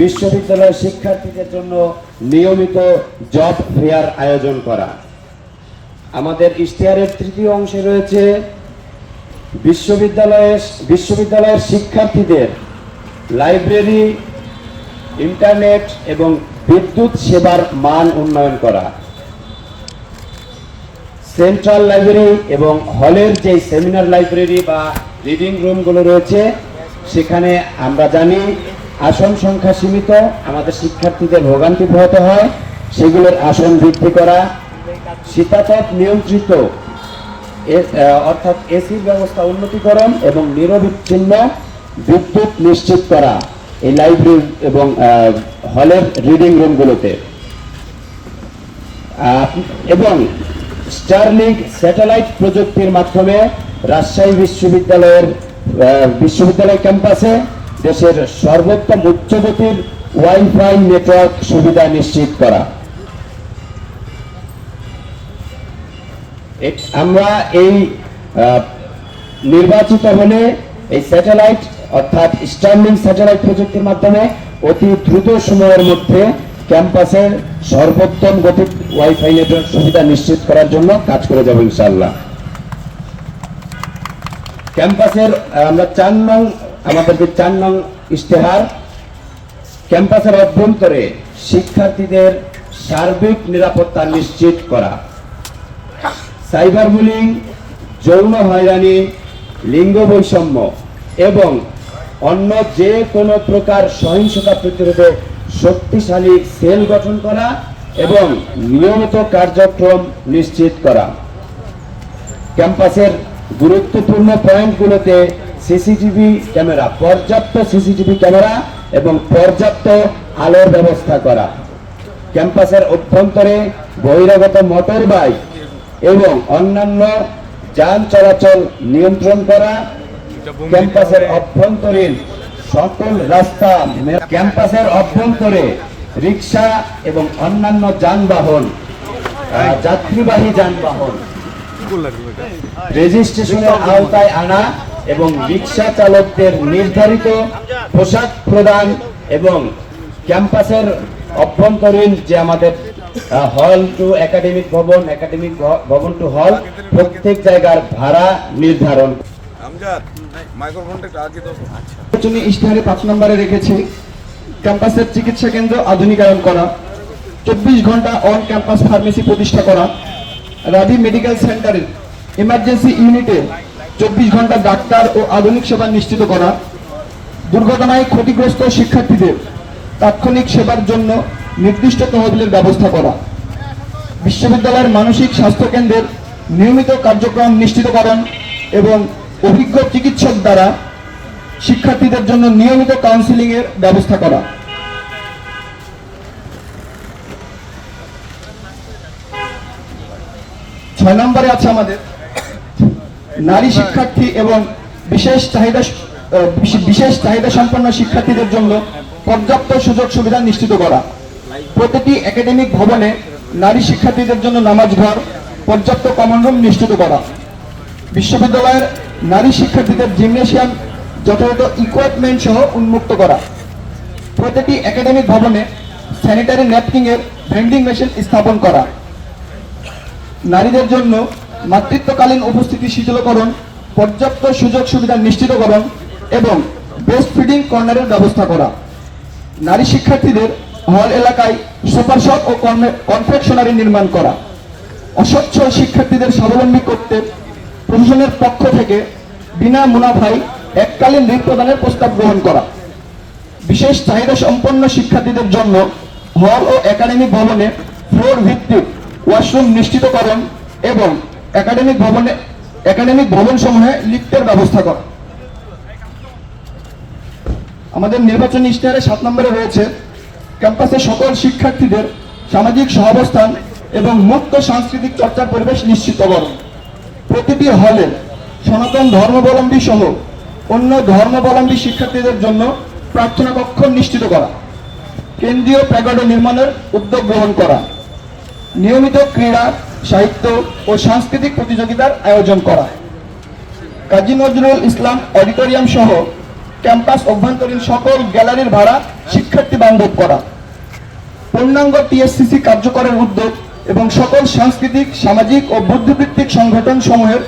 বিশ্ববিদ্যালয়ের শিক্ষার্থীদের জন্য নিয়মিত জব ফেয়ার আয়োজন করা। আমাদের ইশতেহারের তৃতীয় অংশে রয়েছে বিশ্ববিদ্যালয়ের শিক্ষার্থীদের লাইব্রেরি, ইন্টারনেট এবং বিদ্যুৎ সেবার মান উন্নয়ন করা। সেন্ট্রাল লাইব্রেরি এবং হলের যে সেমিনার লাইব্রেরি বা রিডিং রুমগুলো রয়েছে, সেখানে আমরা জানি আসন সংখ্যা সীমিত, আমাদের শিক্ষার্থীদের ভোগান্তি পোহাতে হয়। সেগুলোর আসন বৃদ্ধি করা, শীতাতপ নিয়ন্ত্রিত অর্থাৎ এসির ব্যবস্থা উন্নতিকরণ এবং নিরবিচ্ছিন্ন বিদ্যুৎ নিশ্চিত করা এই লাইব্রেরি এবং হলের রিডিং রুমগুলোতে। এবং স্টারলিংক স্যাটেলাইট প্রযুক্তির মাধ্যমে রাজশাহী বিশ্ববিদ্যালয় ক্যাম্পাসে দেশের সর্বোত্তম উচ্চগতির ওয়াইফাই নেটওয়ার্ক সুবিধা নিশ্চিত করা। আমরা এই নির্বাচিত হলে এই স্যাটেলাইট অর্থাৎ স্টারলিংক স্যাটেলাইট প্রযুক্তির মাধ্যমে অতি দ্রুত সময়ের মধ্যে ক্যাম্পাসের সর্বোত্তম গতির ওয়াইফাই নেটওয়ার্ক সুবিধা নিশ্চিত করার জন্য কাজ করে যাব ইনশাআল্লাহ। ক্যাম্পাসের আমরা আমাদের 4 নং ইশতেহার, ক্যাম্পাসের অভ্যন্তরে শিক্ষার্থীদের সার্বিক নিরাপত্তা নিশ্চিত করা। সাইবার বুলিং, যৌন হয়রানি, লিঙ্গ বৈষম্য এবং অন্য যে কোনো প্রকার সহিংসতা প্রতিরোধে শক্তিশালী সেল গঠন করা এবং নিয়মিত কার্যক্রম নিশ্চিত করা। ক্যাম্পাসের গুরুত্বপূর্ণ পয়েন্টগুলোতে সিসিটিভি ক্যামেরা, পর্যাপ্ত সিসিটিভি ক্যামেরা এবং পর্যাপ্ত আলোর ব্যবস্থা করা। ক্যাম্পাসের অভ্যন্তরে বহিরাগত মোটর বাইক এবং অন্যান্য যান চলাচল নিয়ন্ত্রণ করা। ক্যাম্পাসের অভ্যন্তরীণ সকল রাস্তা, ক্যাম্পাসের অভ্যন্তরে রিক্সা এবং অন্যান্য যানবাহন, যাত্রীবাহী যানবাহন রেজিস্ট্রেশনের আওতায় আনা এবং রিক্সা চালকদের নির্ধারিত পোশাক প্রদান এবং ক্যাম্পাসের অভ্যন্তরীণ যে আমাদের হল টু একাডেমিক ভবন, একাডেমিক ভবন টু হল, প্রত্যেক জায়গার ভাড়া নির্ধারণ। ইশতেহারে 5 নম্বরে রেখেছি ক্যাম্পাসের চিকিৎসা কেন্দ্র আধুনিকায়ন করা, 24 ঘন্টা অন ক্যাম্পাস ফার্মেসি প্রতিষ্ঠা করা, রাবি মেডিকেল সেন্টারের ইমার্জেন্সি ইউনিটে 24 ঘন্টা ডাক্তার ও আধুনিক সেবা নিশ্চিত করা, দুর্ঘটনায় ক্ষতিগ্রস্ত শিক্ষার্থীদের তাৎক্ষণিক সেবার জন্য নির্দিষ্ট তহবিলের ব্যবস্থা করা, বিশ্ববিদ্যালয়ের মানসিক স্বাস্থ্য কেন্দ্রের নিয়মিত কার্যক্রম নিশ্চিতকরণ এবং অভিজ্ঞ চিকিৎসক দ্বারা শিক্ষার্থীদের জন্য নিয়মিত কাউন্সিলিং এর ব্যবস্থা করা। ছয় নম্বরে আছে আমাদের নারী শিক্ষার্থী এবং বিশেষ চাহিদা সম্পন্ন শিক্ষার্থীদের জন্য পর্যাপ্ত সুযোগ সুবিধা নিশ্চিত করা। প্রতিটি একাডেমিক ভবনে নারী শিক্ষার্থীদের জন্য নামাজ ঘর, পর্যাপ্ত কমন রুম নিশ্চিত করা। বিশ্ববিদ্যালয়ের নারী শিক্ষার্থীদের জিমনেশিয়াম যথাযথ ইকুইপমেন্ট সহ উন্মুক্ত করা। প্রতিটি একাডেমিক ভবনে স্যানিটারি ন্যাপকিন এর ভেন্ডিং মেশিন স্থাপন করা। নারীদের জন্য মাতৃত্বকালীন উপস্থিতি শিথিলকরণ, পর্যাপ্ত সুযোগ সুবিধা নিশ্চিতকরণ এবং ব্রেস্ট ফিডিং কর্নারের ব্যবস্থা করা। নারী শিক্ষার্থীদের হল এলাকায় সুপার শপ ও কনফেকশনারি নির্মাণ করা। অসচ্ছল শিক্ষার্থীদের স্বাবলম্বী করতে প্রশাসনের পক্ষ থেকে বিনা মুনাফায় এককালীন ঋণ প্রদানের প্রস্তাব গ্রহণ করা। বিশেষ চাহিদা সম্পন্ন শিক্ষার্থীদের জন্য হল ও একাডেমিক ভবনে ফ্লোর ভিত্তিক ওয়াশরুম নিশ্চিতকরণ এবং একাডেমিক ভবন সমূহে লিফটের ব্যবস্থা করা। আমাদের নির্বাচনী ইশতেহারে 7 নম্বরে রয়েছে ক্যাম্পাসে সকল শিক্ষার্থীদের সামাজিক সহাবস্থান এবং মুক্ত সাংস্কৃতিক চর্চার পরিবেশ নিশ্চিতকরণ। প্রতিটি হলে সনাতন ধর্মাবলম্বী সহ অন্য ধর্মাবলম্বী শিক্ষার্থীদের জন্য প্রার্থনা কক্ষ নিশ্চিত করা। কেন্দ্রীয় প্যাগোডা নির্মাণের উদ্যোগ গ্রহণ করা। নিয়মিত ক্রীড়া, সাহিত্য ও সাংস্কৃতিক প্রতিযোগিতার আয়োজন করা। কাজী নজরুল ইসলাম অডিটোরিয়াম সহ ক্যাম্পাস অভ্যন্তরীণ সকল গ্যালারির ভাড়া শিক্ষার্থী বান্ধব করা, পূর্ণাঙ্গ টিএসসিসি কার্যকরের উদ্যোগ এবং সকল সাংস্কৃতিক, সামাজিক ও বুদ্ধিবৃত্তিক সংগঠন সমূহের